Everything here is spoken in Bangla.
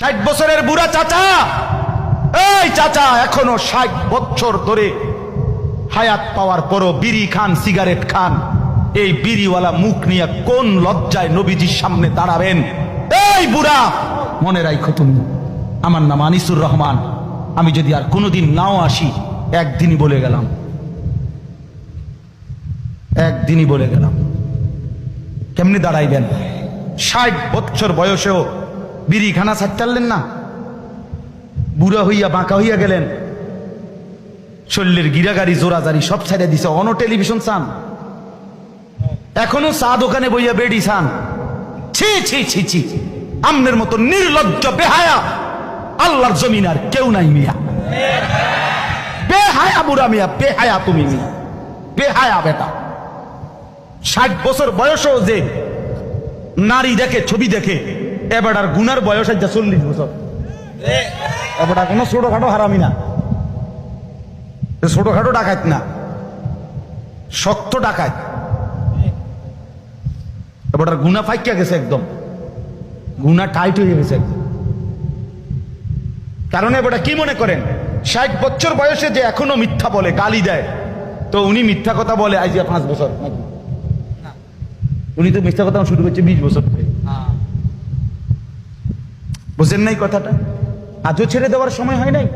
60 বছরের বুড়া চাচা, এই চাচা এখনো 60 বছর ধরে হায়াত পাওয়ার পরও বিড়ি খান, সিগারেট খান। এই বিড়িওয়ালা মুখ নিয়ে কোন লজ্জায় নবীজির সামনে দাঁড়াবেন? এই বুড়া, মনে রাখো তুমি, আমার নাম আনিসুর রহমান। আমি যদি আর কোনোদিন নাও আসি, একদিনই বলে গেলাম, একদিনই বলে গেলাম। কেমনি দাঁড়াইবেন? 60 বছর বয়সেও বিড়ি খানা ছাড়লেন না, বুড়া হইয়া বাঁকা হইয়া গেলেন, শরীরের গিরাগাড়ি জোরাজারি সব ছেড়ে দিছে। অন টেলিভিশন চান, এখনো চা দোকানে বইয়া বেড়ি চান। ছি ছি ছি ছি, আমনের মতো নির্লজ্জ বেহায়া আল্লাহর জমিন আর কেউ নাই মিয়া। বেহায়া বুড়া মিয়া, বেহায়া তুমি মিয়া, বেহায়া বেটা। 60 বছর বয়সও যে নারী দেখে, ছবি দেখে, এবার আর গুনার বয়স আছে 40 বছর। এবার কোনো ছোটখাটো হারামি না, ছোটখাটো ডাকাত না, শক্ত ডাকাত। এবার আর গুনা ফাইকা গেছে, একদম গুনা টাইট হয়ে গেছে একদম। কারণ এবার কি মনে করেন, 60 বছর বয়সে যে এখনো মিথ্যা বলে, গালি দেয়, তো উনি মিথ্যা কথা বলে আজ 5 বছর নাকি? উনি তো মিথ্যা কথা শুরু করছে 20 বছর থেকে। বুঝেন নাই কথাটা? আজও ছেড়ে দেওয়ার সময় হয় নাই।